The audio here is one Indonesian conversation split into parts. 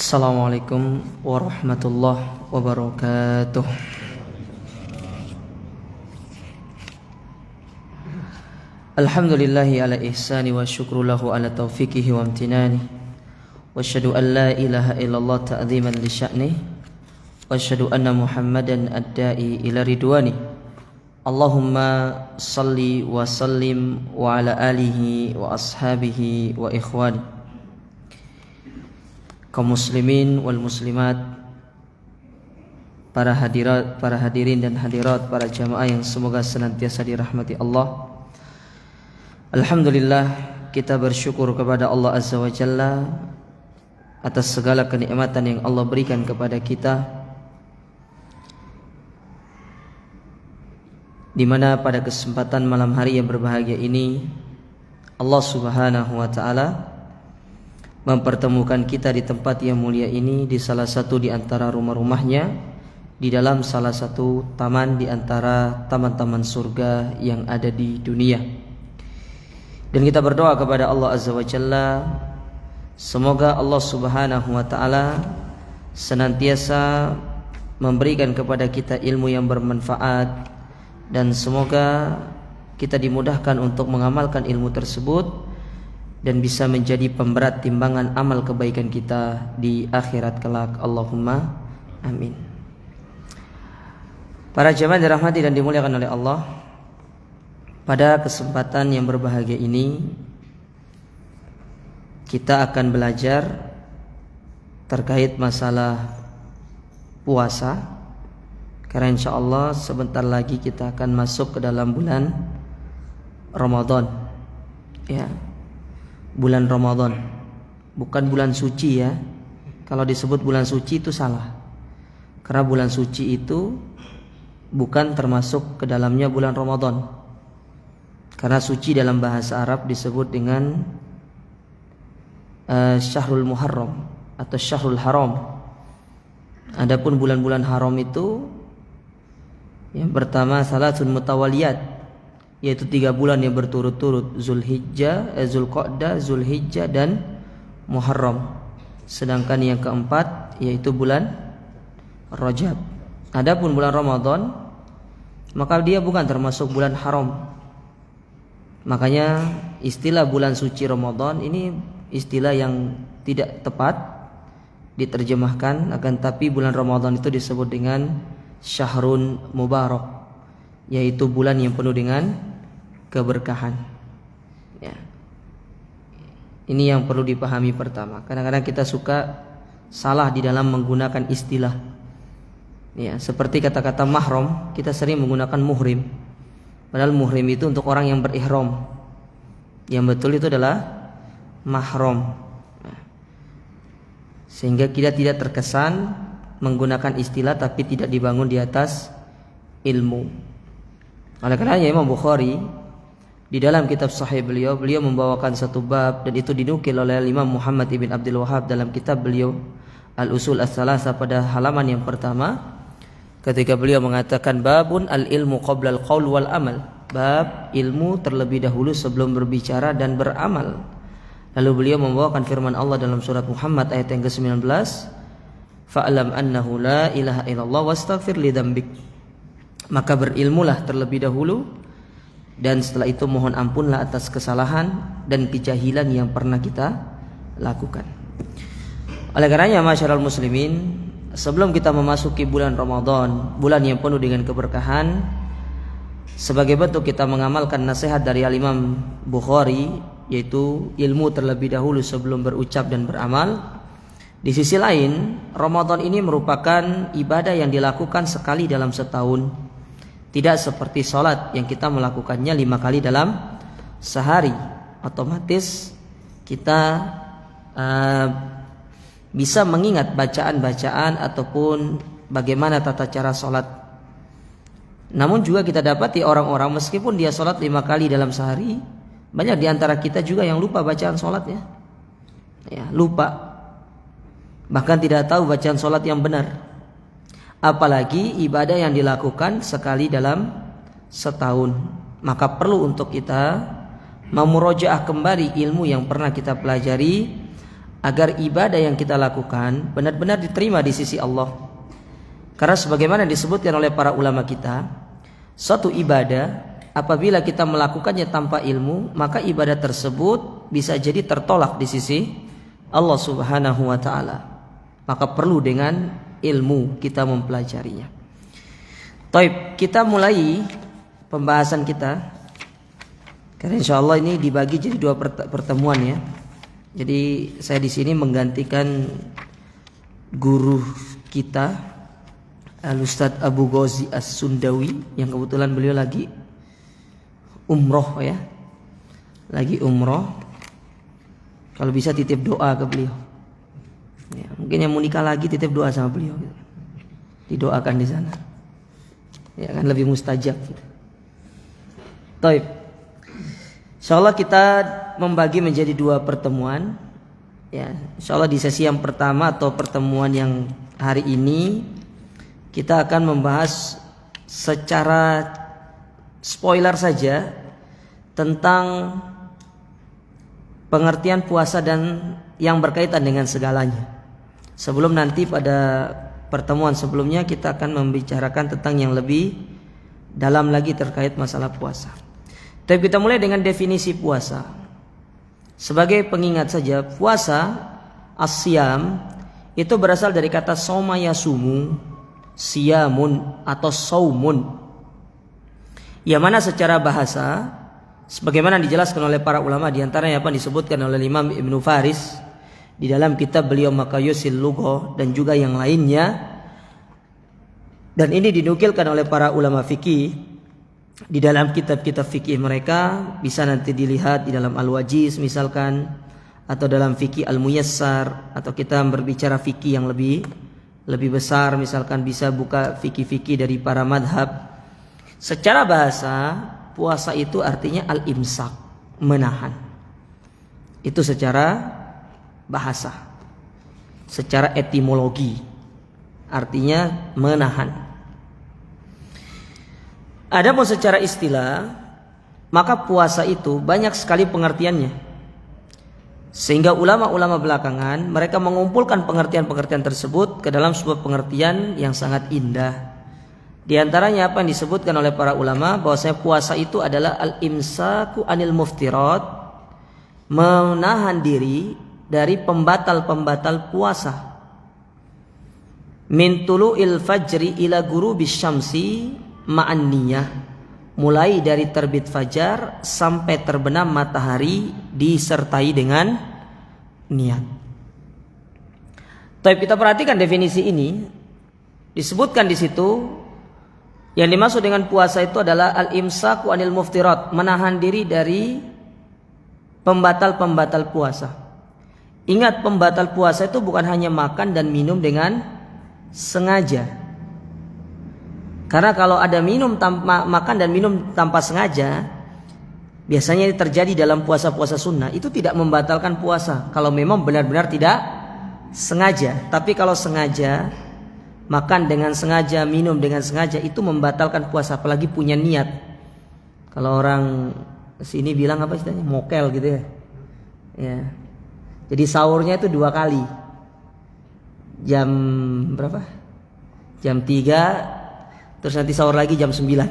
Assalamualaikum warahmatullahi wabarakatuh. Alhamdulillahi ala ihsani wa syukru lahu ala taufiqihi wa amtinani. Wa asyhadu an la ilaha illallah ta'ziman li sya'nih. Wa asyhadu anna Muhammadan ad-da'i ila ridwani. Allahumma salli wa sallim wa ala alihi wa ashabihi wa ikhwani. Kaum muslimin wal muslimat, para hadirin dan hadirat, para jamaah yang semoga senantiasa dirahmati Allah. Alhamdulillah, kita bersyukur kepada Allah Azza wa Jalla atas segala kenikmatan yang Allah berikan kepada kita, di mana pada kesempatan malam hari yang berbahagia ini Allah Subhanahu wa taala mempertemukan kita di tempat yang mulia ini, di salah satu di antara rumah-rumahnya, di dalam salah satu taman di antara taman-taman surga yang ada di dunia. Dan kita berdoa kepada Allah Azza wa Jalla, semoga Allah Subhanahu wa taala senantiasa memberikan kepada kita ilmu yang bermanfaat, dan semoga kita dimudahkan untuk mengamalkan ilmu tersebut dan bisa menjadi pemberat timbangan amal kebaikan kita di akhirat kelak. Allahumma amin. Para jemaah dirahmati dan dimuliakan oleh Allah, pada kesempatan yang berbahagia ini kita akan belajar terkait masalah puasa, karena insyaallah sebentar lagi kita akan masuk ke dalam bulan Ramadan. Ya, bulan Ramadan, bukan bulan suci ya. Kalau disebut bulan suci itu salah, karena bulan suci itu bukan termasuk ke dalamnya bulan Ramadan. Karena suci dalam bahasa Arab disebut dengan Syahrul Muharram atau Syahrul Haram. Adapun bulan-bulan haram itu yang pertama salatun mutawaliyat, yaitu 3 bulan yang berturut-turut, Zulqa'dah, Zulhijjah dan Muharram. Sedangkan yang keempat yaitu bulan Rajab. Adapun bulan Ramadan, maka dia bukan termasuk bulan haram. Makanya istilah bulan suci Ramadan ini istilah yang tidak tepat diterjemahkan, akan tapi bulan Ramadan itu disebut dengan Syahrun Mubarak, yaitu bulan yang penuh dengan keberkahan. Ya. Ini yang perlu dipahami pertama. Kadang-kadang kita suka salah di dalam menggunakan istilah. Ya, seperti kata-kata mahram, kita sering menggunakan muhrim. Padahal muhrim itu untuk orang yang berihram. Yang betul itu adalah mahram. Sehingga kita tidak terkesan menggunakan istilah tapi tidak dibangun di atas ilmu. Oleh karenanya Imam Bukhari di dalam kitab Sahih beliau membawakan satu bab, dan itu dinukil oleh Imam Muhammad ibn Abdul Wahhab dalam kitab beliau Al-Usul Ats-Tsalatsa pada halaman yang pertama, ketika beliau mengatakan babun al-ilmu qabla al-qaul wal amal, bab ilmu terlebih dahulu sebelum berbicara dan beramal. Lalu beliau membawakan firman Allah dalam surat Muhammad ayat yang ke-19, fa'lam annahu la ilaha illallah wastaghfir li dzambik. Maka berilmulah terlebih dahulu, dan setelah itu mohon ampunlah atas kesalahan dan kejahilan yang pernah kita lakukan. Oleh karenanya masyarakat muslimin, sebelum kita memasuki bulan Ramadan, bulan yang penuh dengan keberkahan, sebagai bentuk kita mengamalkan nasihat dari Imam Bukhari, yaitu ilmu terlebih dahulu sebelum berucap dan beramal. Di sisi lain, Ramadan ini merupakan ibadah yang dilakukan sekali dalam setahun. Tidak seperti sholat yang kita melakukannya 5 kali dalam sehari. Otomatis kita bisa mengingat bacaan-bacaan ataupun bagaimana tata cara sholat. Namun juga kita dapati orang-orang meskipun dia sholat 5 kali dalam sehari, banyak di antara kita juga yang lupa bacaan sholatnya. Ya, lupa. Bahkan tidak tahu bacaan sholat yang benar. Apalagi ibadah yang dilakukan sekali dalam setahun. Maka perlu untuk kita memurojaah kembali ilmu yang pernah kita pelajari, agar ibadah yang kita lakukan benar-benar diterima di sisi Allah. Karena sebagaimana disebutkan oleh para ulama kita, suatu ibadah apabila kita melakukannya tanpa ilmu, maka ibadah tersebut bisa jadi tertolak di sisi Allah Subhanahu wa taala. Maka perlu dengan ilmu kita mempelajarinya. Taib, kita mulai pembahasan kita. Karena insyaallah ini dibagi jadi 2 pertemuan ya. Jadi saya di sini menggantikan guru kita Al-Ustadz Abu Ghazi As-Sundawi yang kebetulan beliau lagi umroh ya. Lagi umroh. Kalau bisa titip doa ke beliau. Ya, mungkin yang mau nikah lagi titip doa sama beliau. Didoakan di sana. Ya kan lebih mustajab. Taib. Insyaallah kita membagi menjadi 2 pertemuan. Ya, insyaallah di sesi yang pertama atau pertemuan yang hari ini kita akan membahas secara spoiler saja tentang pengertian puasa dan yang berkaitan dengan segalanya. Sebelum nanti pada pertemuan sebelumnya kita akan membicarakan tentang yang lebih dalam lagi terkait masalah puasa. Tapi kita mulai dengan definisi puasa. Sebagai pengingat saja, puasa as-siyam itu berasal dari kata soma yasumu, siyamun atau saumun. Yang mana secara bahasa sebagaimana dijelaskan oleh para ulama, di antaranya apa disebutkan oleh Imam Ibnu Faris di dalam kitab beliau Makayusil Lugha dan juga yang lainnya. Dan ini dinukilkan oleh para ulama fikih di dalam kitab-kitab fikih mereka, bisa nanti dilihat di dalam Al-Wajiz misalkan, atau dalam fikih Al-Muyassar, atau kita berbicara fikih yang lebih besar misalkan bisa buka fikih-fikih dari para madhab. Secara bahasa puasa itu artinya al-imsak, menahan. Itu secara bahasa. Secara etimologi artinya menahan. Adapun secara istilah, maka puasa itu banyak sekali pengertiannya. Sehingga ulama-ulama belakangan mereka mengumpulkan pengertian-pengertian tersebut ke dalam sebuah pengertian yang sangat indah. Di antaranya apa yang disebutkan oleh para ulama, bahwasanya puasa itu adalah al-imsaku anil muftirat, menahan diri dari pembatal-pembatal puasa. Min tulu'il fajri ila ghurubis syamsi ma'an niyah, mulai dari terbit fajar sampai terbenam matahari disertai dengan niat. Tapi kita perhatikan definisi ini, disebutkan di situ yang dimaksud dengan puasa itu adalah al-imsaku anil muftirat, menahan diri dari pembatal-pembatal puasa. Ingat, pembatal puasa itu bukan hanya makan dan minum dengan sengaja. Karena kalau ada makan dan minum tanpa sengaja, biasanya ini terjadi dalam puasa-puasa sunnah, itu tidak membatalkan puasa kalau memang benar-benar tidak sengaja. Tapi kalau sengaja, makan dengan sengaja, minum dengan sengaja, itu membatalkan puasa, apalagi punya niat. Kalau orang sini bilang apa istilahnya, mokel gitu ya. Ya. Jadi sahurnya itu 2 kali. Jam berapa? Jam 3, terus nanti sahur lagi jam 9.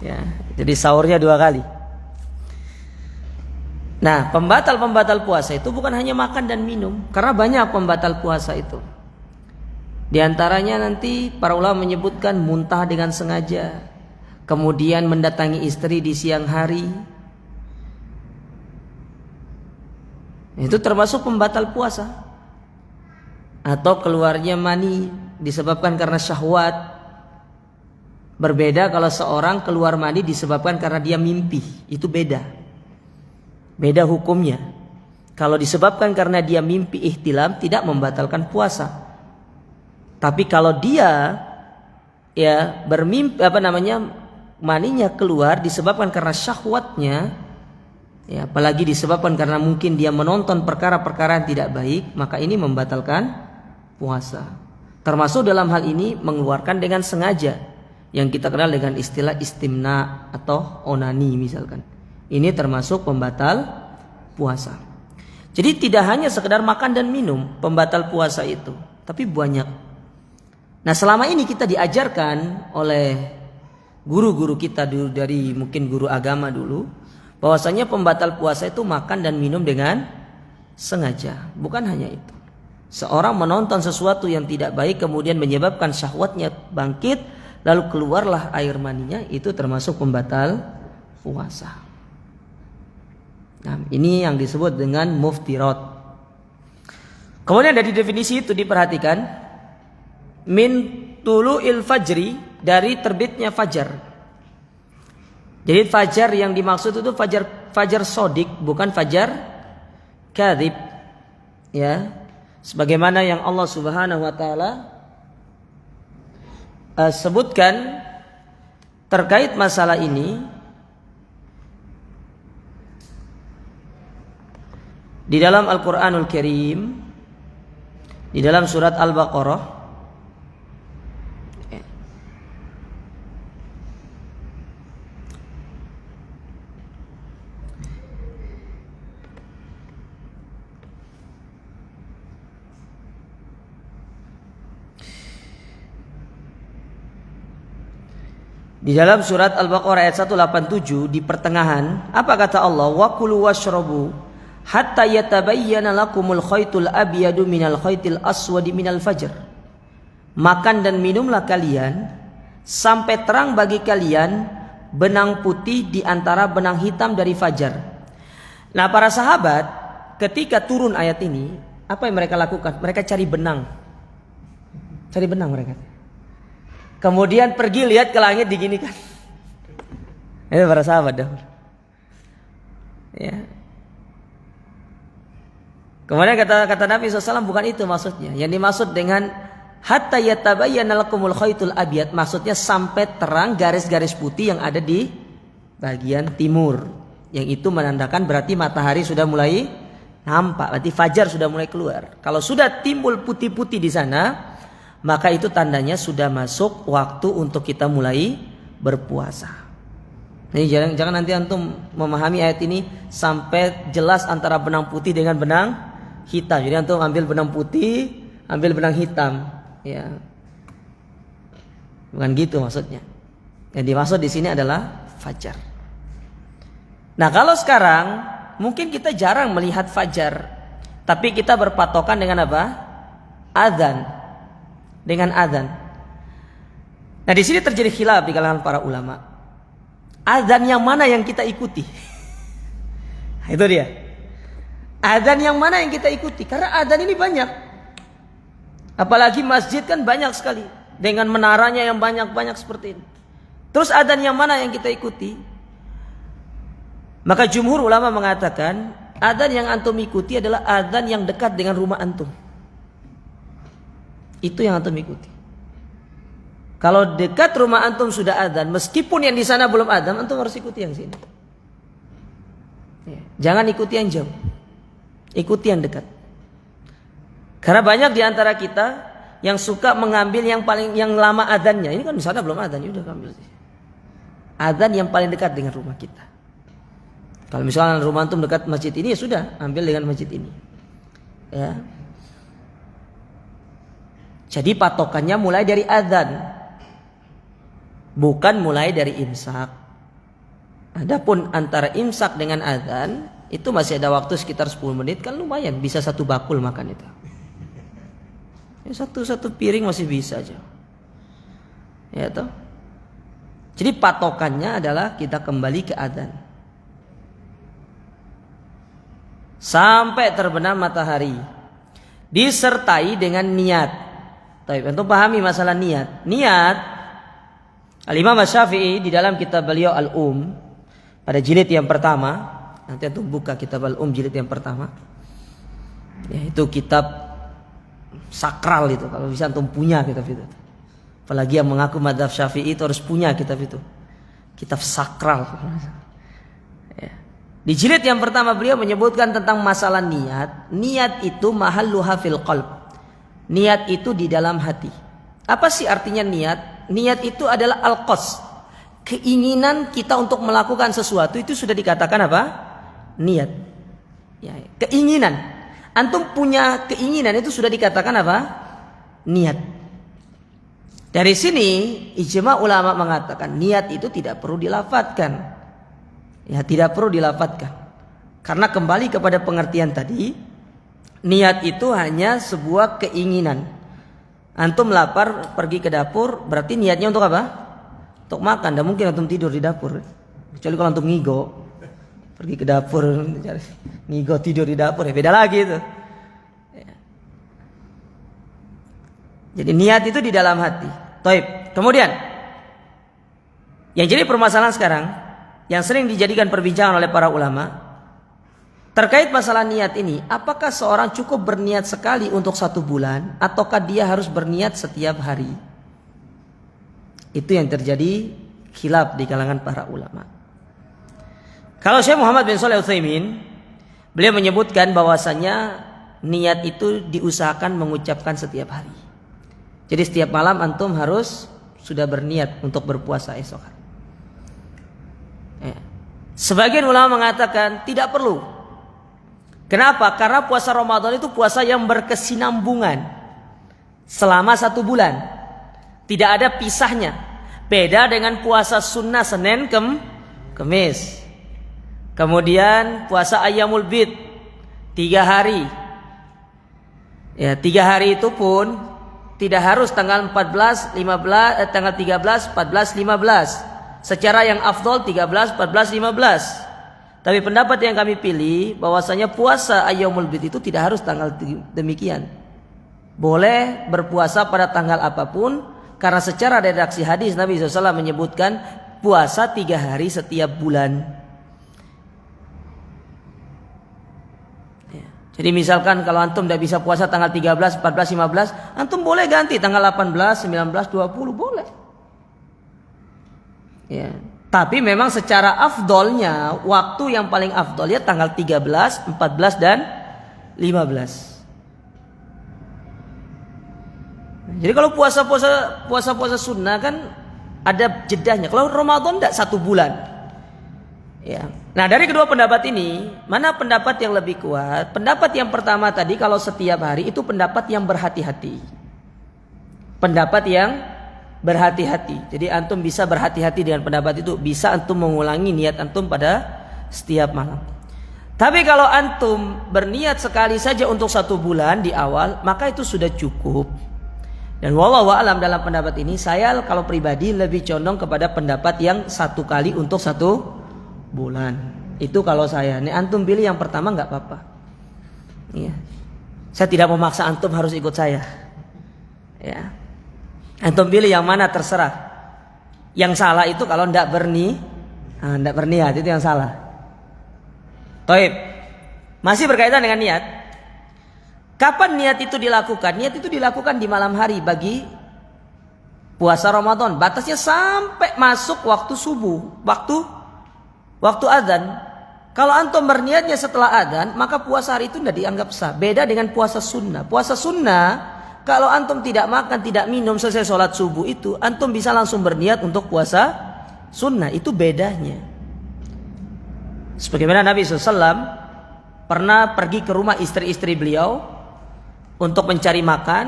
Ya, jadi sahurnya 2 kali. Nah, pembatal-pembatal puasa itu bukan hanya makan dan minum, karena banyak pembatal puasa itu. Di antaranya nanti para ulama menyebutkan muntah dengan sengaja, kemudian mendatangi istri di siang hari. Itu termasuk pembatal puasa. Atau keluarnya mani disebabkan karena syahwat. Berbeda kalau seorang keluar mani disebabkan karena dia mimpi, itu beda. Beda hukumnya. Kalau disebabkan karena dia mimpi ihtilam, tidak membatalkan puasa. Tapi kalau dia ya bermimpi maninya keluar disebabkan karena syahwatnya, ya apalagi disebabkan karena mungkin dia menonton perkara-perkara yang tidak baik, maka ini membatalkan puasa. Termasuk dalam hal ini mengeluarkan dengan sengaja, yang kita kenal dengan istilah istimna atau onani misalkan. Ini termasuk pembatal puasa. Jadi tidak hanya sekedar makan dan minum pembatal puasa itu, tapi banyak. Nah, selama ini kita diajarkan oleh guru-guru kita dulu, dari mungkin guru agama dulu, bahwasanya pembatal puasa itu makan dan minum dengan sengaja. Bukan hanya itu. Seorang menonton sesuatu yang tidak baik kemudian menyebabkan syahwatnya bangkit, lalu keluarlah air maninya, itu termasuk pembatal puasa. Nah, ini yang disebut dengan muftirat. Kemudian dari definisi itu diperhatikan, min tulu'il fajri, dari terbitnya fajar. Jadi fajar yang dimaksud itu fajar sodik, bukan fajar kadzib. Ya, sebagaimana yang Allah Subhanahu wa taala sebutkan terkait masalah ini di dalam Al-Qur'anul Karim, di dalam surat Al-Baqarah. Di dalam surat Al-Baqarah ayat 187 di pertengahan, apa kata Allah? Wa kulu washrabu hatta yatabayyana lakumul khaytul abyadu minal khaytil aswadi minal fajr. Makan dan minumlah kalian sampai terang bagi kalian benang putih di antara benang hitam dari fajar. Nah, para sahabat ketika turun ayat ini, apa yang mereka lakukan? Mereka cari benang. Cari benang mereka. Kemudian pergi lihat ke langit diginikan. Itu para sahabat dahulu. Ya. Kemudian kata Nabi SAW, bukan itu maksudnya. Yang dimaksud dengan hatta yatabayyana lakumul khaytul abyad, maksudnya sampai terang garis-garis putih yang ada di bagian timur. Yang itu menandakan berarti matahari sudah mulai nampak, berarti fajar sudah mulai keluar. Kalau sudah timbul putih-putih di sana, maka itu tandanya sudah masuk waktu untuk kita mulai berpuasa. Jadi jangan nanti antum memahami ayat ini sampai jelas antara benang putih dengan benang hitam. Jadi antum ambil benang putih, ambil benang hitam, ya. Bukan gitu maksudnya. Yang dimaksud di sini adalah fajar. Nah, kalau sekarang mungkin kita jarang melihat fajar, tapi kita berpatokan dengan apa? Adzan. Dengan adzan. Nah, di sini terjadi khilaf di kalangan para ulama. Adzan yang mana yang kita ikuti? Itu dia. Adzan yang mana yang kita ikuti? Karena adzan ini banyak. Apalagi masjid kan banyak sekali, dengan menaranya yang banyak-banyak seperti ini. Terus adzan yang mana yang kita ikuti? Maka jumhur ulama mengatakan adzan yang antum ikuti adalah adzan yang dekat dengan rumah antum. Itu yang antum ikuti. Kalau dekat rumah antum sudah adzan, meskipun yang di sana belum adzan, antum harus ikuti yang sini. Jangan ikuti yang jauh, ikuti yang dekat. Karena banyak di antara kita yang suka mengambil yang lama adzannya. Ini kan di sana belum adzan, ya udah ambil adzan yang paling dekat dengan rumah kita. Kalau misalnya rumah antum dekat masjid ini, ya sudah, ambil dengan masjid ini. Ya. Jadi patokannya mulai dari adzan, bukan mulai dari imsak. Adapun antara imsak dengan adzan itu masih ada waktu sekitar 10 menit, kan lumayan, bisa satu bakul makan itu. Ya, satu piring masih bisa aja. Ya toh. Jadi patokannya adalah kita kembali ke adzan sampai terbenam matahari, disertai dengan niat. Untuk pahami masalah niat. Niat, Al-Imam Asy-Syafi'i di dalam kitab beliau Al-Um pada jilid yang pertama, nanti antum buka kitab Al-Um jilid yang pertama. Ya, itu kitab sakral itu, kalau bisa antum punya kitab itu. Apalagi yang mengaku madzhab Syafi'i itu harus punya kitab itu. Kitab sakral. Ya. Di jilid yang pertama beliau menyebutkan tentang masalah niat. Niat itu mahalluha fil qalb. Niat itu di dalam hati. Apa sih artinya niat? Niat itu adalah al-qasd. Keinginan kita untuk melakukan sesuatu itu sudah dikatakan apa? Niat. Ya, keinginan. Antum punya keinginan itu sudah dikatakan apa? Niat. Dari sini ijma ulama mengatakan niat itu tidak perlu dilafadzkan. Ya, tidak perlu dilafadzkan. Karena kembali kepada pengertian tadi, niat itu hanya sebuah keinginan. Antum lapar pergi ke dapur, berarti niatnya untuk apa? Untuk makan. Tidak mungkin antum tidur di dapur. Kecuali kalau antum ngigo, pergi ke dapur, ngigo tidur di dapur, ya beda lagi itu. Jadi niat itu di dalam hati. Taib. Kemudian yang jadi permasalahan sekarang, yang sering dijadikan perbincangan oleh para ulama terkait masalah niat ini, apakah seorang cukup berniat sekali untuk 1 bulan ataukah dia harus berniat setiap hari? Itu yang terjadi khilaf di kalangan para ulama. Kalau Syekh Muhammad bin Shalih Al-Utsaimin, beliau menyebutkan bahwasanya niat itu diusahakan mengucapkan setiap hari. Jadi setiap malam antum harus sudah berniat untuk berpuasa esok hari. Sebagian ulama mengatakan tidak perlu. Kenapa? Karena puasa Ramadan itu puasa yang berkesinambungan selama 1 bulan. Tidak ada pisahnya. Beda dengan puasa sunnah Senin Kemis. Kemudian puasa Ayyamul Bid 3 hari. Ya, 3 hari itu pun tidak harus tanggal 14, 15, tanggal 13, 14, 15. Secara yang afdol 13, 14, 15. Tapi pendapat yang kami pilih bahwasanya puasa Ayyamul Bid itu tidak harus tanggal demikian. Boleh berpuasa pada tanggal apapun, karena secara redaksi hadis Nabi SAW menyebutkan puasa 3 hari setiap bulan. Jadi misalkan kalau antum tidak bisa puasa tanggal 13, 14, 15, antum boleh ganti tanggal 18, 19, 20, boleh. Ya. Tapi memang secara afdolnya, waktu yang paling afdol ya tanggal 13, 14 dan 15. Jadi kalau puasa sunnah kan ada jedahnya. Kalau Ramadan tidak 1 bulan. Ya. Nah, dari kedua pendapat ini, mana pendapat yang lebih kuat? Pendapat yang pertama tadi, kalau setiap hari itu pendapat yang berhati-hati. Pendapat yang berhati-hati. Jadi antum bisa berhati-hati dengan pendapat itu. Bisa antum mengulangi niat antum pada setiap malam. Tapi kalau antum berniat sekali saja untuk 1 bulan di awal, maka itu sudah cukup. Dan wallahu a'lam dalam pendapat ini, saya kalau pribadi lebih condong kepada pendapat yang 1 kali untuk 1 bulan. Itu kalau saya. Nih antum pilih yang pertama nggak apa-apa. Ya. Saya tidak memaksa antum harus ikut saya. Ya. Antum pilih yang mana terserah. Yang salah itu kalau ndak berniat itu yang salah. Taib. Masih berkaitan dengan niat. Kapan niat itu dilakukan? Niat itu dilakukan di malam hari bagi puasa Ramadan. Batasnya sampai masuk waktu subuh, waktu adzan. Kalau antum berniatnya setelah adzan, maka puasa hari itu tidak dianggap sah. Beda dengan puasa sunnah. Puasa sunnah, kalau antum tidak makan, tidak minum selesai sholat subuh itu, antum bisa langsung berniat untuk puasa sunnah. Itu bedanya. Sebagaimana Nabi SAW pernah pergi ke rumah istri-istri beliau untuk mencari makan,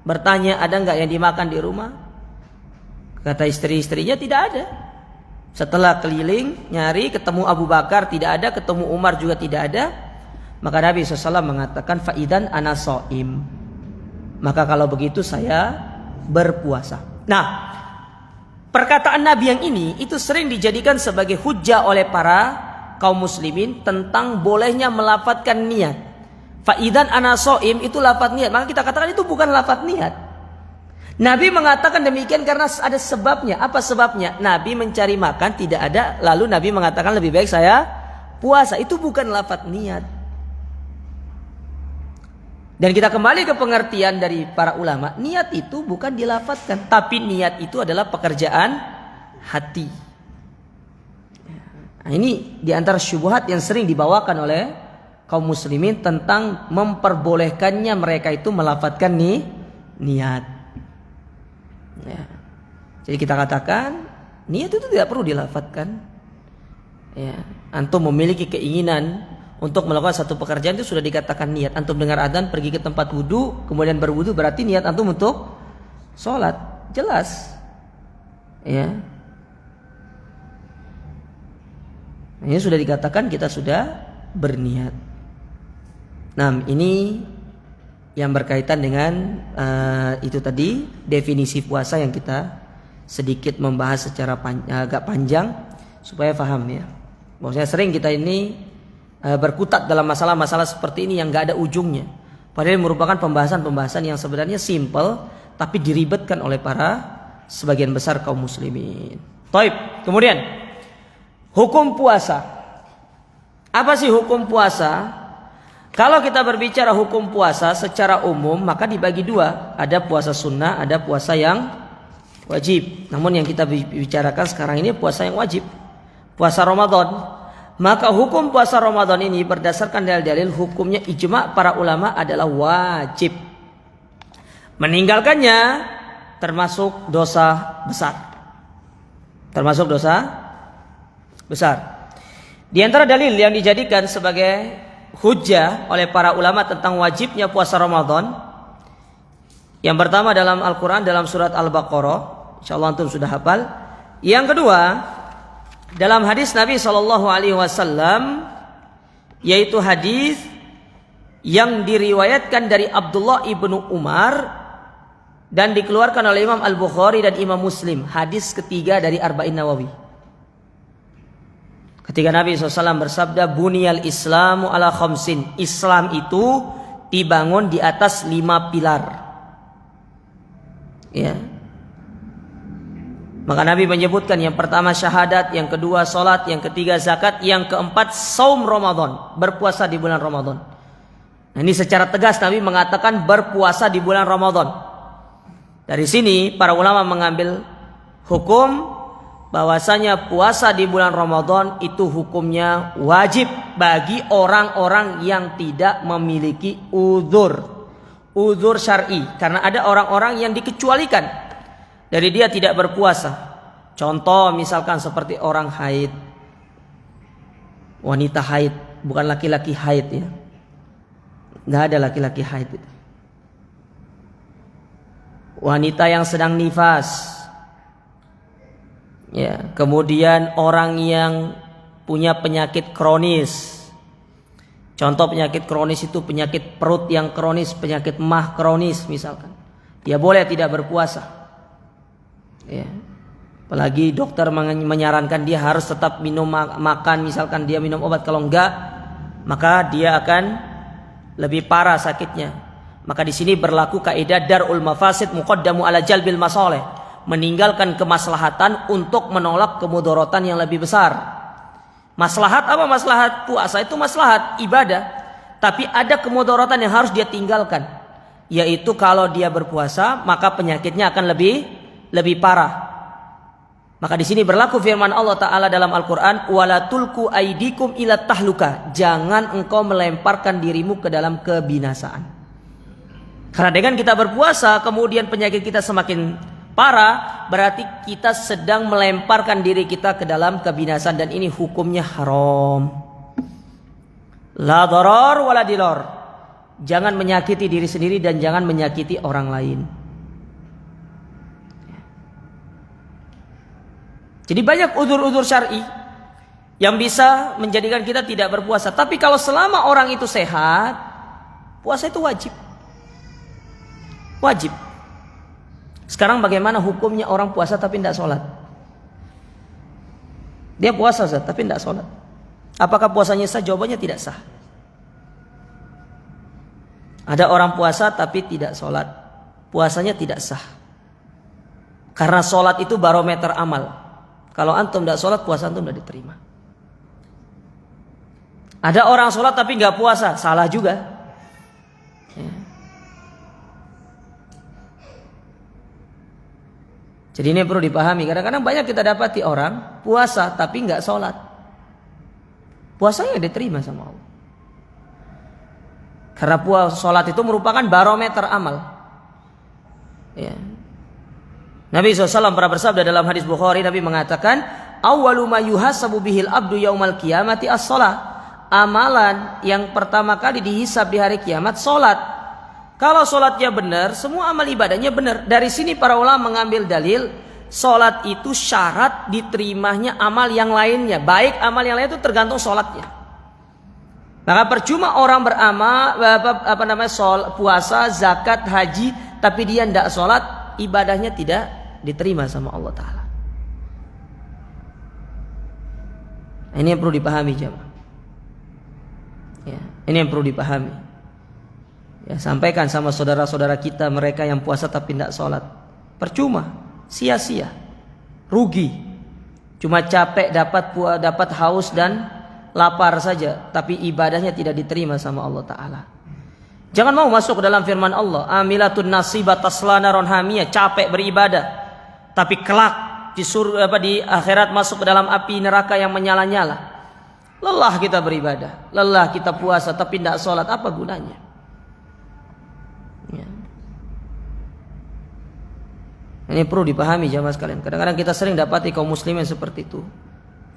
bertanya ada nggak yang dimakan di rumah? Kata istri-istrinya tidak ada. Setelah keliling, nyari, ketemu Abu Bakar tidak ada, ketemu Umar juga tidak ada. Maka Nabi SAW mengatakan, Fa'idan ana so'im. Maka kalau begitu saya berpuasa. Nah, perkataan Nabi yang ini itu sering dijadikan sebagai hujjah oleh para kaum muslimin tentang bolehnya melafadzkan niat. Fa'idan ana so'im itu lafadz niat. Maka kita katakan itu bukan lafadz niat. Nabi mengatakan demikian karena ada sebabnya. Apa sebabnya? Nabi mencari makan tidak ada, lalu Nabi mengatakan lebih baik saya puasa. Itu bukan lafadz niat. Dan kita kembali ke pengertian dari para ulama, niat itu bukan dilafadzkan, tapi niat itu adalah pekerjaan hati. Nah, ini diantara syubhat yang sering dibawakan oleh kaum muslimin tentang memperbolehkannya mereka itu melafadzkan niat. Ya. Jadi kita katakan niat itu tidak perlu dilafadzkan. Ya. Antum memiliki keinginan Untuk melakukan satu pekerjaan itu sudah dikatakan niat. Antum dengar adzan, pergi ke tempat wudu, kemudian berwudu, berarti niat antum untuk sholat. Jelas. Ya. Ini sudah dikatakan kita sudah berniat. Nah, ini yang berkaitan dengan itu tadi definisi puasa yang kita sedikit membahas secara agak panjang supaya paham ya. Maksudnya sering kita ini berkutat dalam masalah-masalah seperti ini yang nggak ada ujungnya. Padahal merupakan pembahasan-pembahasan yang sebenarnya simple tapi diribetkan oleh para sebagian besar kaum muslimin. Taib. Kemudian hukum puasa. Apa sih hukum puasa? Kalau kita berbicara hukum puasa secara umum, maka dibagi dua. Ada puasa sunnah, ada puasa yang wajib. Namun yang kita bicarakan sekarang ini puasa yang wajib. Puasa Ramadan. Maka hukum puasa Ramadan ini berdasarkan dalil-dalil hukumnya ijma' para ulama adalah wajib. Meninggalkannya termasuk dosa besar. Termasuk dosa besar. Di antara dalil yang dijadikan sebagai hujjah oleh para ulama tentang wajibnya puasa Ramadan, yang pertama dalam Al-Quran dalam surat Al-Baqarah, insyaallah antum sudah hafal. Yang kedua dalam hadis Nabi SAW, yaitu hadis yang diriwayatkan dari Abdullah ibnu Umar dan dikeluarkan oleh Imam Al-Bukhari dan Imam Muslim. Hadis ketiga dari Arba'in Nawawi. Ketika Nabi SAW bersabda, Buniyal Islamu ala khamsin. Islam itu dibangun di atas 5 pilar. Ya. Maka Nabi menyebutkan yang pertama syahadat, yang kedua salat, yang ketiga zakat, yang keempat saum Ramadan, berpuasa di bulan Ramadan. Nah, ini secara tegas Nabi mengatakan berpuasa di bulan Ramadan. Dari sini para ulama mengambil hukum bahwasanya puasa di bulan Ramadan itu hukumnya wajib bagi orang-orang yang tidak memiliki uzur syar'i, karena ada orang-orang yang dikecualikan dari dia tidak berpuasa. Contoh misalkan seperti orang haid, wanita haid, bukan laki-laki haid ya. Nggak ada laki-laki haid itu. Wanita yang sedang nifas. Ya, kemudian orang yang punya penyakit kronis. Contoh penyakit kronis itu penyakit perut yang kronis, penyakit mah kronis misalkan. Dia boleh tidak berpuasa. Ya. Apalagi dokter menyarankan dia harus tetap minum makan, misalkan dia minum obat, kalau enggak maka dia akan lebih parah sakitnya. Maka di sini berlaku kaidah darul mafasid muqaddamu ala jalbil masalih. Meninggalkan kemaslahatan untuk menolak kemudaratan yang lebih besar. Maslahat apa? Maslahat puasa itu maslahat ibadah, tapi ada kemudaratan yang harus dia tinggalkan, yaitu kalau dia berpuasa maka penyakitnya akan lebih parah. Maka di sini berlaku firman Allah Ta'ala dalam Al-Quran, wala tulku aidikum ila tahluka, jangan engkau melemparkan dirimu ke dalam kebinasaan. Karena dengan kita berpuasa kemudian penyakit kita semakin parah, berarti kita sedang melemparkan diri kita ke dalam kebinasaan, dan ini hukumnya haram. La darar wala dirar. Jangan menyakiti diri sendiri dan jangan menyakiti orang lain. Jadi banyak uzur-uzur syar'i yang bisa menjadikan kita tidak berpuasa. Tapi kalau selama orang itu sehat, puasa itu wajib. Wajib. Sekarang bagaimana hukumnya orang puasa tapi tidak sholat? Dia puasa tapi tidak sholat. Apakah puasanya sah? Jawabannya tidak sah. Ada orang puasa tapi tidak sholat, puasanya tidak sah. Karena sholat itu barometer amal. Kalau antum tidak sholat, puasa antum tidak diterima. Ada orang sholat tapi nggak puasa, salah juga. Ya. Jadi ini perlu dipahami. Kadang-kadang banyak kita dapati orang puasa tapi nggak sholat, puasanya diterima sama Allah. Karena puasa sholat itu merupakan barometer amal. Ya. Nabi SAW pernah bersabda dalam hadis Bukhari, Nabi mengatakan, awwalu ma yuhasabu bihil abdu yaumal qiyamati as-shalah. amalan yang pertama kali dihisab di hari kiamat solat. Kalau solatnya benar, semua amal ibadahnya benar. Dari sini para ulama mengambil dalil solat itu syarat diterimanya amal yang lainnya. Baik amal yang lain itu tergantung solatnya. Maka percuma orang beramal puasa, zakat, haji, tapi dia tidak solat, ibadahnya tidak diterima sama Allah Ta'ala. Ini yang perlu dipahami jemaah. Ya, ini yang perlu dipahami. Ya, sampaikan sama saudara-saudara kita mereka yang puasa tapi tidak sholat. Percuma, sia-sia, rugi. Cuma capek dapat haus dan lapar saja, tapi ibadahnya tidak diterima sama Allah Ta'ala. Jangan mau masuk ke dalam firman Allah, amilatun nasibat tasla naron hamiyah, capek beribadah, tapi kelak di akhirat masuk ke dalam api neraka yang menyala-nyala. Lelah kita beribadah, lelah kita puasa tapi tidak sholat, apa gunanya? Ya. Ini perlu dipahami jamaah sekalian. Kadang-kadang kita sering dapati kaum muslimin seperti itu,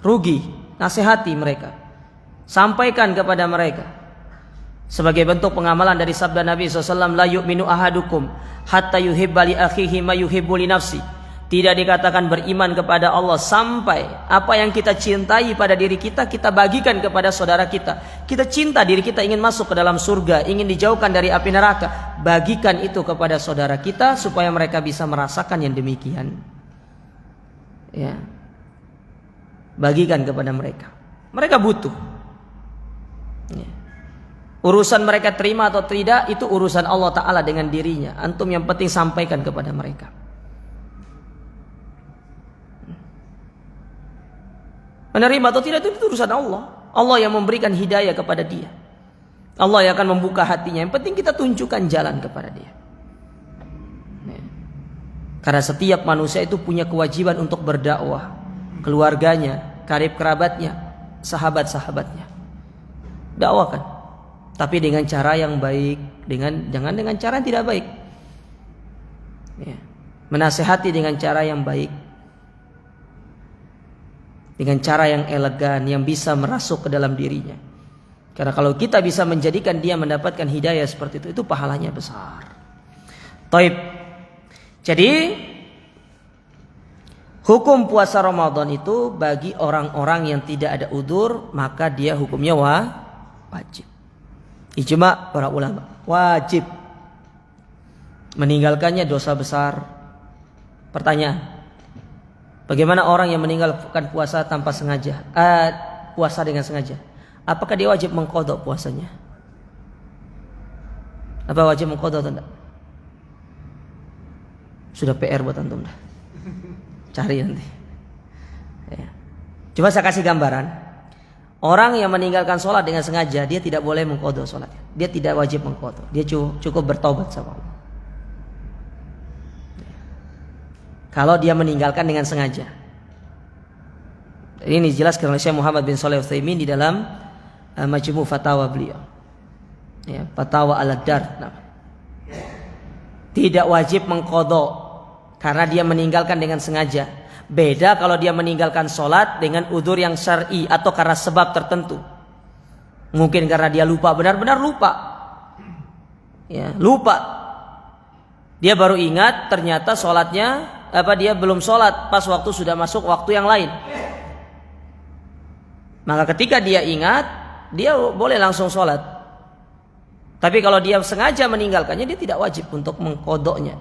rugi. Nasihati mereka, sampaikan kepada mereka sebagai bentuk pengamalan dari sabda Nabi SAW, la yu'minu ahadukum hatta yuhibba li akhihi ma yuhibbu li nafsi. Tidak dikatakan beriman kepada Allah sampai apa yang kita cintai pada diri kita, kita bagikan kepada saudara kita. Kita cinta diri kita ingin masuk ke dalam surga, ingin dijauhkan dari api neraka, bagikan itu kepada saudara kita supaya mereka bisa merasakan yang demikian. Ya, bagikan kepada mereka. Mereka butuh. Ya. Urusan mereka terima atau tidak itu urusan Allah Ta'ala dengan dirinya. Antum yang penting sampaikan kepada mereka. Menerima atau tidak itu urusan Allah. Allah yang memberikan hidayah kepada dia. Allah yang akan membuka hatinya. Yang penting kita tunjukkan jalan kepada dia. Ya. Karena setiap manusia itu punya kewajiban untuk berdakwah. Keluarganya, karib kerabatnya, sahabat-sahabatnya. Dakwakan. Tapi dengan cara yang baik, jangan dengan cara yang tidak baik. Ya. Menasehati dengan cara yang baik. Dengan cara yang elegan, yang bisa merasuk ke dalam dirinya. Karena kalau kita bisa menjadikan dia mendapatkan hidayah seperti itu pahalanya besar. Taib. Jadi hukum puasa Ramadan itu bagi orang-orang yang tidak ada udzur, maka dia hukumnya wajib. Ijma para ulama, wajib. Meninggalkannya dosa besar. Pertanyaan, bagaimana orang yang meninggalkan puasa tanpa sengaja, puasa dengan sengaja? Apakah dia wajib mengqadha puasanya? Apa wajib mengqadha atau tidak? Sudah PR buat antum dah. Cari nanti. Ya. Coba saya kasih gambaran. Orang yang meninggalkan sholat dengan sengaja, dia tidak boleh mengqadha sholatnya. Dia tidak wajib mengqadha. Dia cukup bertaubat sama Allah. Kalau dia meninggalkan dengan sengaja. Ini dijelaskan oleh Syekh Muhammad bin Shalih Al-Utsaimin di dalam Majmu' Fatawa beliau. Ya, Fatawa Al-Dar. Tidak wajib mengqadha karena dia meninggalkan dengan sengaja. Beda kalau dia meninggalkan sholat dengan udzur yang syar'i atau karena sebab tertentu. Mungkin karena dia lupa, benar-benar lupa. Ya, lupa. Dia baru ingat ternyata sholatnya dia belum sholat pas waktu sudah masuk waktu yang lain. Maka ketika dia ingat, dia boleh langsung sholat. Tapi kalau dia sengaja meninggalkannya, dia tidak wajib untuk mengqadhanya.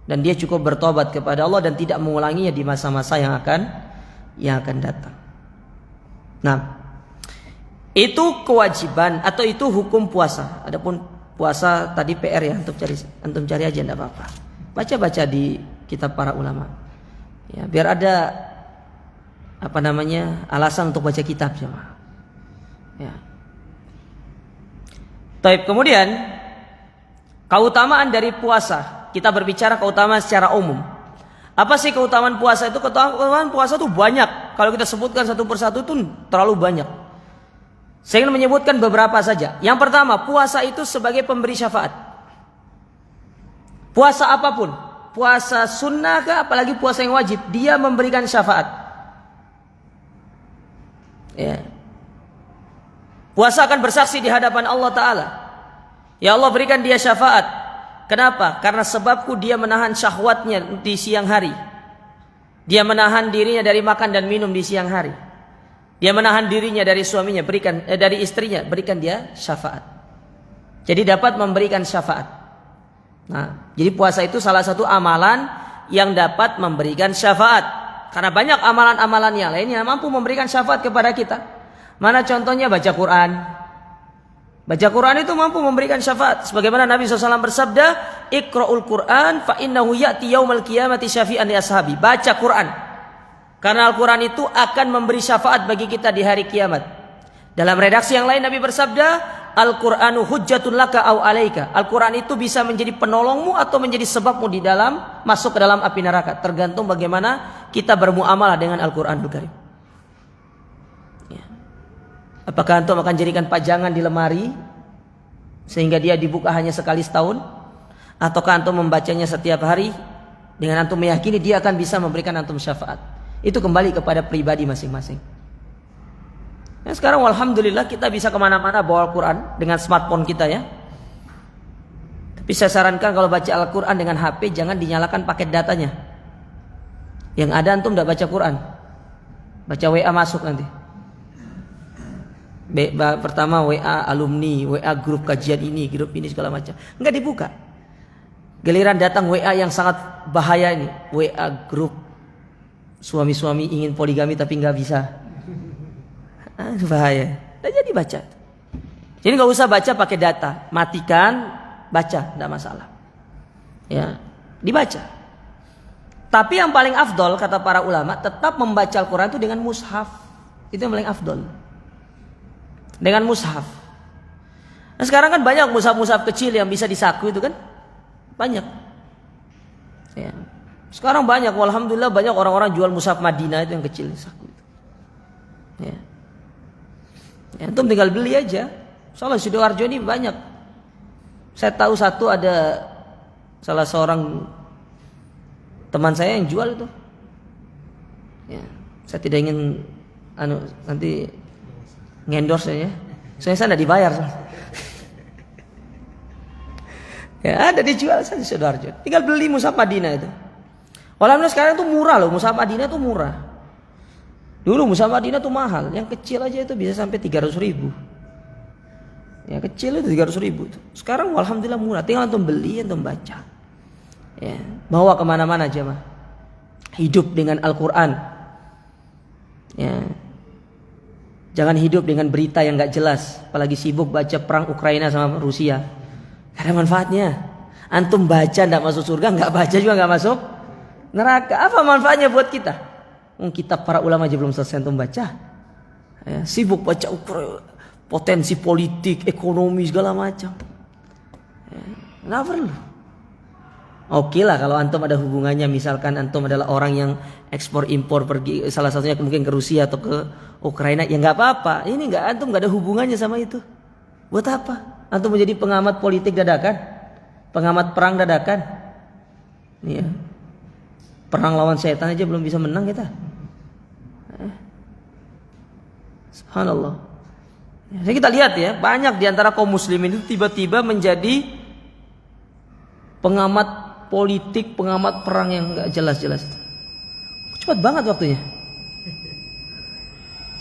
Dan dia cukup bertobat kepada Allah dan tidak mengulanginya di masa-masa yang akan datang. Nah, itu kewajiban atau itu hukum puasa. Adapun puasa tadi PR ya, antum cari aja enggak apa-apa. Baca-baca di kitab para ulama. Ya, biar ada alasan untuk baca kitab jemaah. Ya. Taib, kemudian keutamaan dari puasa. Kita berbicara keutamaan secara umum. Apa sih keutamaan puasa itu? Keutamaan puasa itu banyak. Kalau kita sebutkan satu persatu itu terlalu banyak. Saya ingin menyebutkan beberapa saja. Yang pertama, puasa itu sebagai pemberi syafaat. Puasa apapun, puasa sunnah kah, apalagi puasa yang wajib, dia memberikan syafaat. Ya. Puasa akan bersaksi di hadapan Allah Ta'ala. Ya Allah, berikan dia syafaat. Kenapa? Karena sebabku dia menahan syahwatnya di siang hari. Dia menahan dirinya dari makan dan minum di siang hari. Dia menahan dirinya dari suaminya, dari istrinya, berikan dia syafaat. Jadi dapat memberikan syafaat. Nah, jadi puasa itu salah satu amalan yang dapat memberikan syafaat. Karena banyak amalan-amalan yang lain yang mampu memberikan syafaat kepada kita. Mana contohnya? Baca Quran. Baca Quran itu mampu memberikan syafaat. Sebagaimana Nabi SAW bersabda, Iqra'ul Quran fa innahu ya'ti yaumal qiyamati syafi'an li ashabi. Baca Quran. Karena Al-Quran itu akan memberi syafaat bagi kita di hari kiamat. Dalam redaksi yang lain Nabi bersabda, Al-Qur'anu hujjatun laka au alaika. Al-Quran itu bisa menjadi penolongmu atau menjadi sebabmu di dalam masuk ke dalam api neraka. Tergantung bagaimana kita bermuamalah dengan Al-Quranul Karim. Ya. Apakah antum akan jadikan pajangan di lemari sehingga dia dibuka hanya sekali setahun? Ataukah antum membacanya setiap hari dengan antum meyakini dia akan bisa memberikan antum syafaat? Itu kembali kepada pribadi masing-masing. Nah, sekarang alhamdulillah kita bisa kemana-mana bawa Al-Quran dengan smartphone kita ya. Tapi saya sarankan kalau baca Al-Quran dengan HP jangan dinyalakan paket datanya. Yang ada antum tidak baca Quran, baca WA masuk nanti. Pertama WA alumni, WA grup kajian ini, grup ini segala macam. Enggak dibuka. Giliran datang WA yang sangat bahaya ini, WA grup suami-suami ingin poligami tapi nggak bisa. Bahaya. Tidak jadi baca. Jadi nggak usah baca pakai data, matikan, baca, tidak masalah. Ya, dibaca. Tapi yang paling afdol kata para ulama tetap membaca Al-Quran itu dengan mushaf. Itu yang paling afdol. Dengan mushaf. Nah, sekarang kan banyak mushaf-mushaf kecil yang bisa disaku itu kan, banyak. Ya. Sekarang banyak, alhamdulillah banyak orang-orang jual mushaf Madinah itu yang kecil disaku itu. Ya. Ya, antum tinggal beli aja. Soalnya Sidoarjo ini banyak. Saya tahu satu ada salah seorang teman saya yang jual itu. Ya, saya tidak ingin nanti ngendorse ya. Soalnya saya tidak dibayar. Ya, ada dijual di Sidoarjo. Tinggal beli mushaf Madinah itu. Alhamdulillah sekarang itu murah loh, mushaf Madinah itu murah. Dulu mushaf Madinah tuh mahal, yang kecil aja itu bisa sampai 300.000. Yang kecil itu 300.000. Sekarang alhamdulillah murah, tinggal antum beli, antum baca. Ya, bawa kemana-mana aja mah. Hidup dengan Al-Quran. Ya. Jangan hidup dengan berita yang nggak jelas, apalagi sibuk baca perang Ukraina sama Rusia. Gak ada manfaatnya. Antum baca nggak masuk surga, nggak baca juga nggak masuk neraka. Apa manfaatnya buat kita? Kitab para ulama aja belum selesai antum baca. Ya, sibuk baca potensi politik, ekonomi segala macam. Ya, nggak perlu. Oke lah kalau antum ada hubungannya, misalkan antum adalah orang yang ekspor impor pergi salah satunya mungkin ke Rusia atau ke Ukraina, ya nggak apa-apa. Ini antum nggak ada hubungannya sama itu. Buat apa? Antum menjadi pengamat politik dadakan, pengamat perang dadakan. Ya. Perang lawan setan aja belum bisa menang kita. Subhanallah. Jadi kita lihat ya, banyak di antara kaum muslimin itu tiba-tiba menjadi pengamat politik, pengamat perang yang enggak jelas-jelas. Cepat banget waktunya.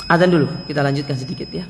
Adzan dulu, kita lanjutkan sedikit ya.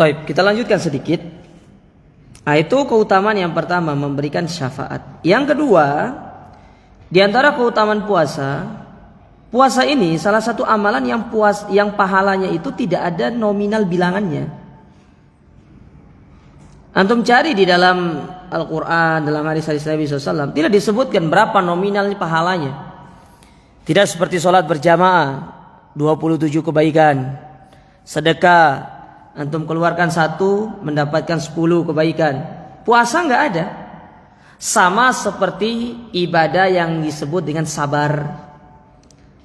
Baik, kita lanjutkan sedikit. Nah, itu keutamaan yang pertama, memberikan syafaat. Yang kedua, di antara keutamaan puasa, puasa ini salah satu amalan yang pahalanya itu tidak ada nominal bilangannya. Antum cari di dalam Al-Quran, dalam hadis-hadis Nabi SAW, tidak disebutkan berapa nominal pahalanya. Tidak seperti sholat berjamaah, 27 kebaikan. Sedekah, antum keluarkan 1, mendapatkan 10 kebaikan. Puasa nggak ada. Sama seperti ibadah yang disebut dengan sabar.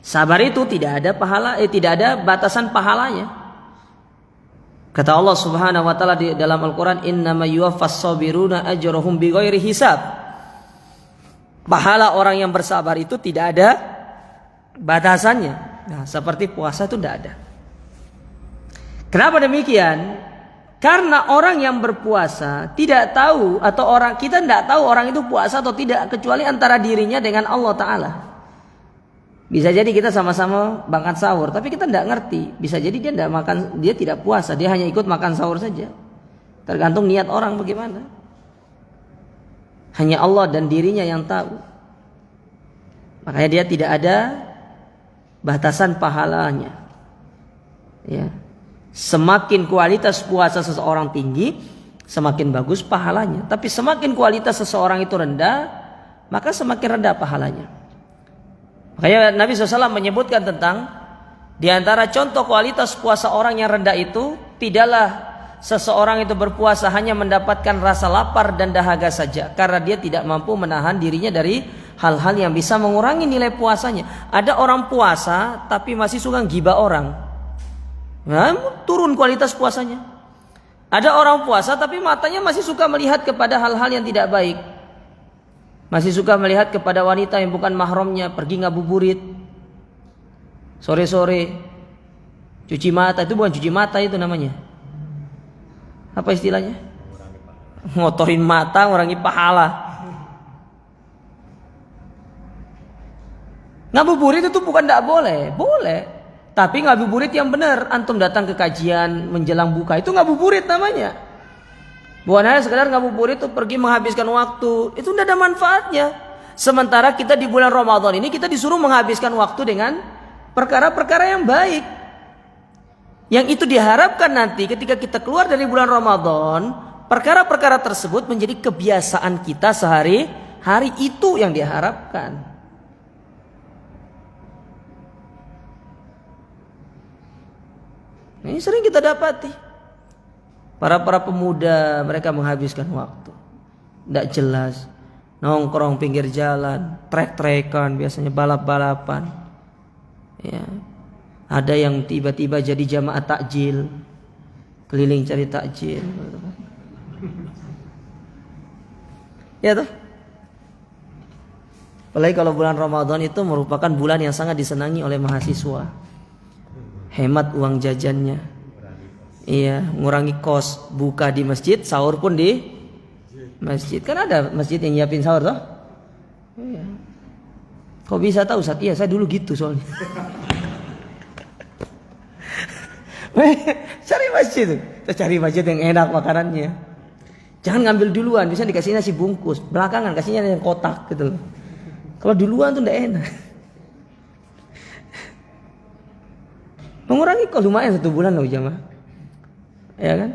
Sabar itu tidak ada batasan pahalanya. Kata Allah Subhanahu wa taala di dalam Al-Qur'an, "Innama yuwaffas sabiruna ajrahum bighairi hisab." Pahala orang yang bersabar itu tidak ada batasannya. Nah, seperti puasa itu tidak ada. Kenapa demikian? Karena orang yang berpuasa tidak tahu, atau kita tidak tahu orang itu puasa atau tidak, kecuali antara dirinya dengan Allah Ta'ala. Bisa jadi kita sama-sama makan sahur, tapi kita tidak ngerti. Bisa jadi dia tidak makan, dia tidak puasa, dia hanya ikut makan sahur saja. Tergantung niat orang bagaimana. Hanya Allah dan dirinya yang tahu. Makanya dia tidak ada batasan pahalanya. Ya. Semakin kualitas puasa seseorang tinggi, semakin bagus pahalanya. Tapi semakin kualitas seseorang itu rendah, maka semakin rendah pahalanya. Makanya Nabi SAW menyebutkan tentang di antara contoh kualitas puasa orang yang rendah itu, tidaklah seseorang itu berpuasa hanya mendapatkan rasa lapar dan dahaga saja, karena dia tidak mampu menahan dirinya dari hal-hal yang bisa mengurangi nilai puasanya. Ada orang puasa tapi masih suka gibah orang. Nah, turun kualitas puasanya. Ada orang puasa tapi matanya masih suka melihat kepada hal-hal yang tidak baik. Masih suka melihat kepada wanita yang bukan mahramnya, pergi ngabuburit. Sore-sore cuci mata, itu bukan cuci mata itu namanya. Apa istilahnya? Ngotorin mata, ngurangi pahala. Ngabuburit itu bukan tidak boleh, boleh. Tapi ngabuburit yang benar. Antum datang ke kajian menjelang buka, itu ngabuburit namanya. Bukan hanya sekedar ngabuburit itu pergi menghabiskan waktu, itu tidak ada manfaatnya. Sementara kita di bulan Ramadan ini kita disuruh menghabiskan waktu dengan perkara-perkara yang baik. Yang itu diharapkan nanti ketika kita keluar dari bulan Ramadan, perkara-perkara tersebut menjadi kebiasaan kita sehari-hari, itu yang diharapkan. Ini sering kita dapati. Para pemuda mereka menghabiskan waktu tidak jelas, nongkrong pinggir jalan, trek-trekan, biasanya balap-balapan. Ya. Ada yang tiba-tiba jadi jamaah takjil, keliling cari takjil. Ya toh? Apalagi kalau bulan Ramadan itu merupakan bulan yang sangat disenangi oleh mahasiswa. Hemat uang jajannya. Iya, ngurangi kos, buka di masjid, sahur pun di masjid. Kan ada masjid yang nyiapin sahur toh? Iya. Kok bisa tahu Ustaz? Iya, saya dulu gitu soalnya. Cari masjid, cari masjid yang enak makanannya. Jangan ngambil duluan, bisa dikasih nasi bungkus, belakangan kasihnya yang kotak gitu. Kalau duluan tuh ndak enak. Mengurangi kos lumayan 1 bulan loh jamaah. Ya kan?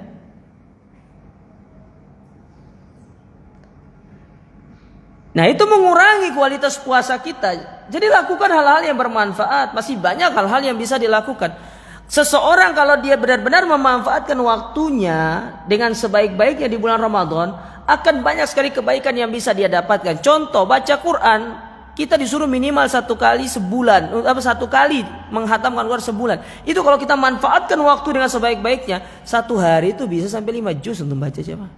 Nah, itu mengurangi kualitas puasa kita. Jadi lakukan hal-hal yang bermanfaat. Masih banyak hal-hal yang bisa dilakukan. Seseorang kalau dia benar-benar memanfaatkan waktunya dengan sebaik-baiknya di bulan Ramadan, akan banyak sekali kebaikan yang bisa dia dapatkan. Contoh, baca Quran. Kita disuruh minimal 1 kali sebulan, 1 kali menghatamkan Quran sebulan. Itu kalau kita manfaatkan waktu dengan sebaik-baiknya, 1 hari itu bisa sampai 5 juz untuk baca jemaah.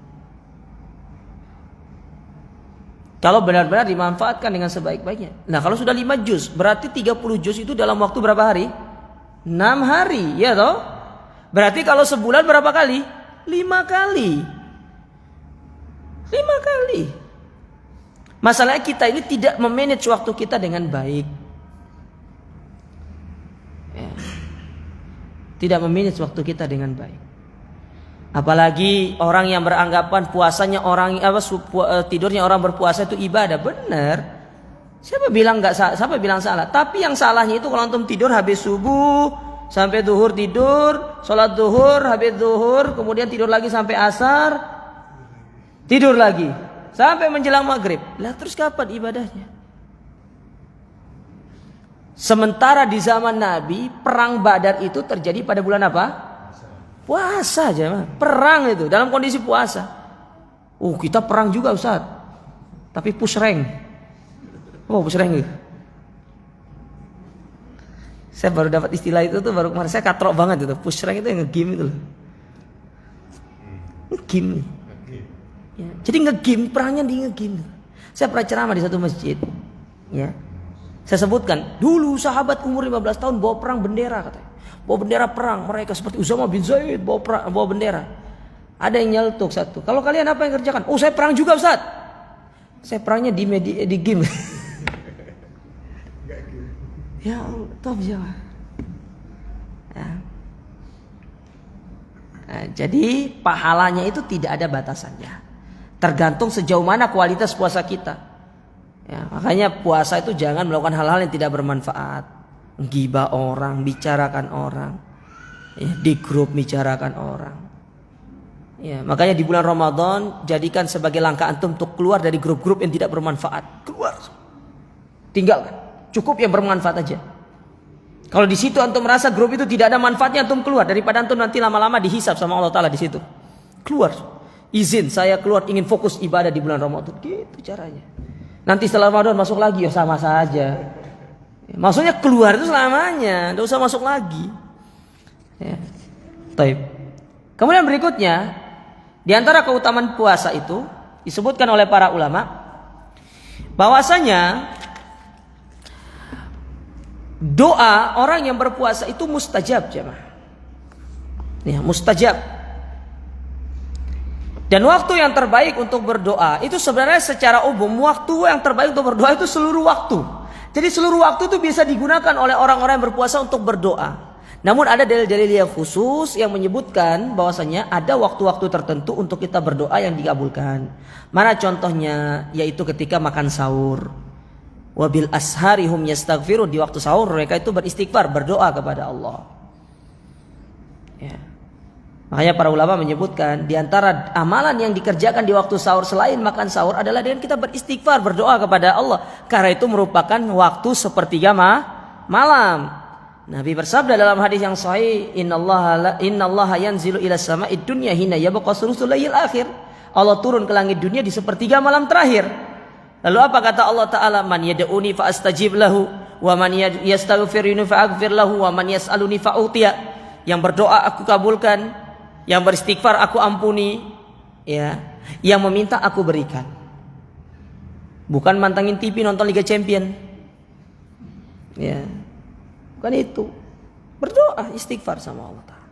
Kalau benar-benar dimanfaatkan dengan sebaik-baiknya. Nah, kalau sudah 5 juz, berarti 30 juz itu dalam waktu berapa hari? 6 hari, ya toh? Berarti kalau sebulan berapa kali? 5 kali. 5 kali. Masalahnya kita ini tidak memanage waktu kita dengan baik. Ya. Tidak memanage waktu kita dengan baik. Apalagi orang yang beranggapan puasanya tidurnya orang berpuasa itu ibadah. Benar. Siapa bilang nggak salah? Siapa bilang salah? Tapi yang salahnya itu kalau antum tidur habis subuh sampai duhur tidur, sholat duhur, habis duhur, kemudian tidur lagi sampai asar, tidur lagi sampai menjelang maghrib. Lah terus kapan ibadahnya? Sementara di zaman Nabi perang Badar itu terjadi pada bulan apa? Puasa aja, perang itu dalam kondisi puasa. Kita perang juga Ustaz. Tapi push rank. Push rank gitu. Saya baru dapat istilah itu tuh baru kemarin, saya katrok banget itu. Push rank itu yang nge-game itu loh. Nge-game. Ya, jadi nge-game, perangnya di nge-game. Saya pernah ceramah di satu masjid. Ya. Saya sebutkan, dulu sahabat umur 15 tahun bawa perang bendera katanya. Bawa bendera perang, mereka seperti Usama bin Zaid bawa bendera. Ada yang nyeletuk satu. Kalau kalian apa yang kerjakan? Saya perang juga Ustaz. Saya perangnya di game. Ya, top jawab. Ya. Nah, jadi pahalanya itu tidak ada batasannya. Tergantung sejauh mana kualitas puasa kita. Ya, makanya puasa itu jangan melakukan hal-hal yang tidak bermanfaat. Gibah orang, bicarakan orang, ya, di grup bicarakan orang. Ya, makanya di bulan Ramadan jadikan sebagai langkah antum untuk keluar dari grup-grup yang tidak bermanfaat. Keluar, tinggalkan. Cukup yang bermanfaat aja. Kalau di situ antum merasa grup itu tidak ada manfaatnya, antum keluar daripada antum nanti lama-lama dihisab sama Allah Taala di situ. Keluar, izin saya keluar ingin fokus ibadah di bulan Ramadan. Gitu caranya. Nanti setelah Ramadan masuk lagi ya sama saja. Maksudnya keluar itu selamanya, tidak usah masuk lagi. Ya. Taib. Kemudian berikutnya, di antara keutamaan puasa itu disebutkan oleh para ulama bahwasanya doa orang yang berpuasa itu mustajab, jemaah. Ya, mustajab. Dan waktu yang terbaik untuk berdoa itu sebenarnya secara umum waktu yang terbaik untuk berdoa itu seluruh waktu. Jadi seluruh waktu itu bisa digunakan oleh orang-orang yang berpuasa untuk berdoa. Namun ada dalil-dalil yang khusus yang menyebutkan bahwasanya ada waktu-waktu tertentu untuk kita berdoa yang dikabulkan. Mana contohnya? Yaitu ketika makan sahur. Wabil ashari hum yastaghfirun, di waktu sahur mereka itu beristighfar, berdoa kepada Allah. Ya. Makanya para ulama menyebutkan di antara amalan yang dikerjakan di waktu sahur selain makan sahur adalah dengan kita beristighfar, berdoa kepada Allah. Karena itu merupakan waktu sepertiga malam. Nabi bersabda dalam hadis yang sahih, innallaha yanzilu ila sama'id dunya hina yabqa sulusul lailil akhir. Allah turun ke langit dunia di sepertiga malam terakhir. Lalu apa kata Allah Ta'ala? Man yad'uni fa astajib lahu wa man yastaghfiruni fa aghfir lahu wa man yas'aluni fa utiya. Yang berdoa aku kabulkan, yang beristighfar aku ampuni, ya, yang meminta aku berikan. Bukan mantangin TV nonton Liga Champion. Ya. Bukan itu. Berdoa, istighfar sama Allah Ta'ala.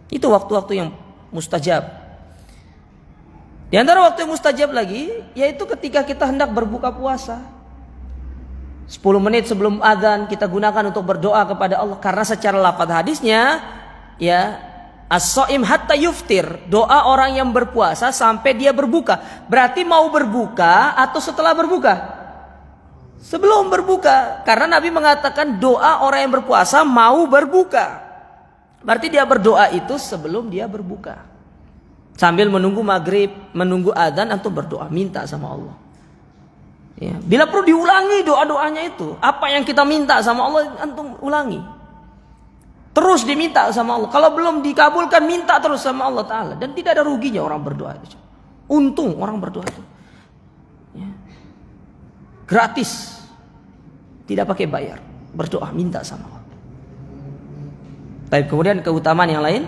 Itu waktu-waktu yang mustajab. Di antara waktu yang mustajab lagi yaitu ketika kita hendak berbuka puasa. 10 menit sebelum azan kita gunakan untuk berdoa kepada Allah, karena secara lafaz hadisnya ya, as-shaim hatta yuftir, doa orang yang berpuasa sampai dia berbuka. Berarti mau berbuka atau setelah berbuka? Sebelum berbuka. Karena Nabi mengatakan doa orang yang berpuasa mau berbuka. Berarti dia berdoa itu sebelum dia berbuka. Sambil menunggu maghrib, menunggu adzan, antum berdoa, minta sama Allah. Ya, bila perlu diulangi doa-doanya itu. Apa yang kita minta sama Allah, antum ulangi. Terus diminta sama Allah. Kalau belum dikabulkan, minta terus sama Allah Ta'ala. Dan tidak ada ruginya orang berdoa itu. Untung orang berdoa itu. Ya. Gratis. Tidak pakai bayar. Berdoa, minta sama Allah. Baik, kemudian keutamaan yang lain.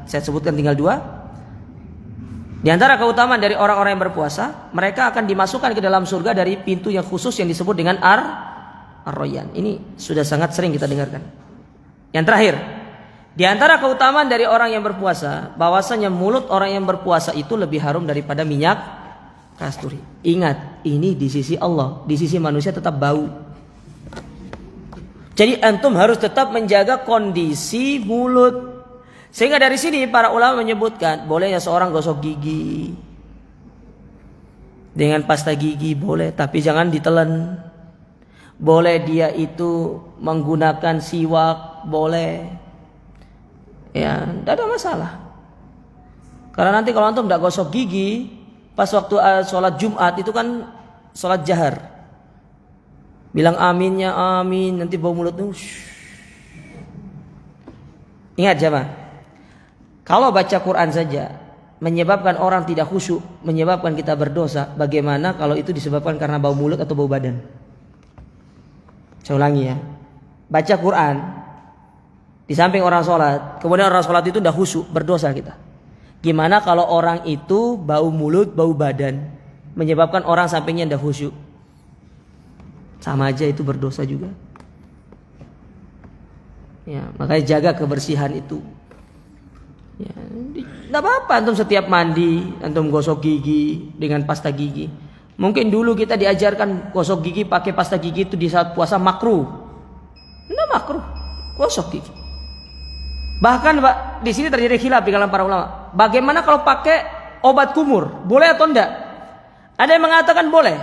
Saya sebutkan tinggal 2. Di antara keutamaan dari orang-orang yang berpuasa, mereka akan dimasukkan ke dalam surga dari pintu yang khusus yang disebut dengan Ar-Rayyan. Ini sudah sangat sering kita dengarkan. Yang terakhir, di antara keutamaan dari orang yang berpuasa, bahwasanya mulut orang yang berpuasa itu lebih harum daripada minyak kasturi. Ingat, ini di sisi Allah, di sisi manusia tetap bau. Jadi antum harus tetap menjaga kondisi mulut. Sehingga dari sini para ulama menyebutkan bolehnya seorang gosok gigi dengan pasta gigi boleh, tapi jangan ditelan. Boleh dia itu menggunakan siwak, boleh. Ya, tidak ada masalah. Karena nanti kalau antum tidak gosok gigi pas waktu sholat Jumat itu kan sholat jahar. Bilang aminnya amin, nanti bau mulut tuh. Ingat jemaah, kalau baca Quran saja menyebabkan orang tidak khusyuk, menyebabkan kita berdosa, bagaimana kalau itu disebabkan karena bau mulut atau bau badan? Saya ulangi ya, baca Quran di samping orang sholat, kemudian orang sholat itu tidak khusyuk, berdosa kita. Gimana kalau orang itu bau mulut, bau badan, menyebabkan orang sampingnya tidak khusyuk? Sama aja itu berdosa juga. Ya, makanya jaga kebersihan itu. Ya, tidak apa-apa antum setiap mandi antum gosok gigi dengan pasta gigi. Mungkin dulu kita diajarkan gosok gigi pakai pasta gigi itu di saat puasa makruh. Tidak makruh, gosok gigi. Bahkan Pak, di sini terjadi khilaf di kalangan para ulama. Bagaimana kalau pakai obat kumur? Boleh atau tidak? Ada yang mengatakan boleh.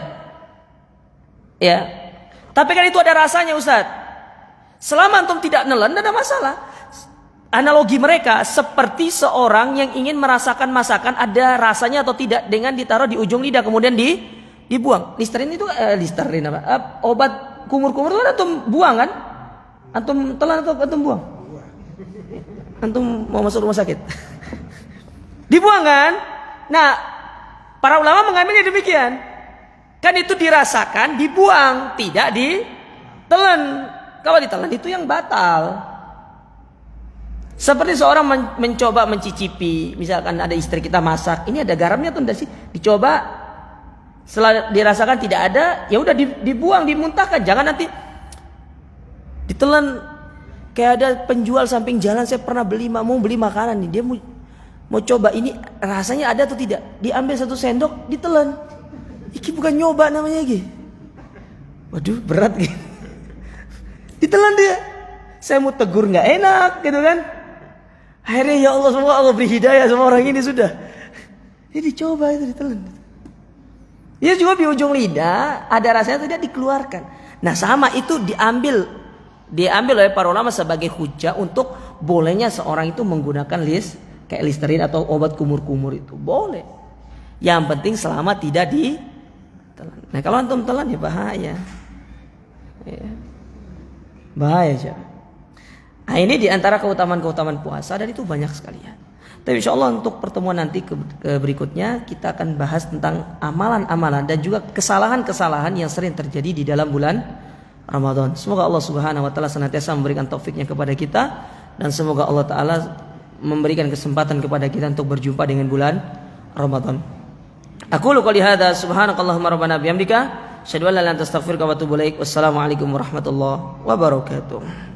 Ya. Tapi kan itu ada rasanya, Ustaz. Selama antum tidak nelen, tidak ada masalah. Analogi mereka seperti seorang yang ingin merasakan masakan ada rasanya atau tidak dengan ditaruh di ujung lidah kemudian dibuang. Listerin itu listerin apa? Obat kumur-kumur itu kan antum buang kan? Antum telan atau antum buang? Antum mau masuk rumah sakit. Dibuang kan? Nah, para ulama mengambilnya demikian. Kan itu dirasakan, dibuang, tidak ditelan. Kalau ditelan itu yang batal. Seperti seorang mencoba mencicipi, misalkan ada istri kita masak, ini ada garamnya atau enggak sih? Dicoba, setelah dirasakan tidak ada, ya udah dibuang, dimuntahkan. Jangan nanti ditelan. Kayak ada penjual samping jalan, saya pernah mau beli makanan nih, dia mau coba ini rasanya ada atau tidak. Diambil 1 sendok, ditelan. Iki bukan nyoba namanya iki. Waduh, berat gitu. Ditelan dia. Saya mau tegur nggak enak gitu kan. Akhirnya ya Allah, semoga Allah beri hidayah sama orang ini sudah. Dia dicoba itu ditelan. Dia juga di ujung lidah ada rasanya tidak dikeluarkan. Nah sama itu diambil oleh para ulama sebagai hujah untuk bolehnya seorang itu menggunakan kayak listerin atau obat kumur-kumur itu boleh. Yang penting selama tidak ditelan. Nah kalau antum telan ya bahaya. Ya. Bahaya aja. Nah ini diantara keutamaan-keutamaan puasa dan itu banyak sekali ya. Tapi insya Allah untuk pertemuan nanti berikutnya kita akan bahas tentang amalan-amalan dan juga kesalahan-kesalahan yang sering terjadi di dalam bulan Ramadan. Semoga Allah Subhanahu Wa Taala senantiasa memberikan taufiknya kepada kita dan semoga Allah Taala memberikan kesempatan kepada kita untuk berjumpa dengan bulan Ramadan. Aku qouli hadza subhanakallahumma rabbana bihamdika asyhadu an la ilaha illa anta astaghfiruka wa atubu ilaik. Wassalamualaikum warahmatullahi wabarakatuh.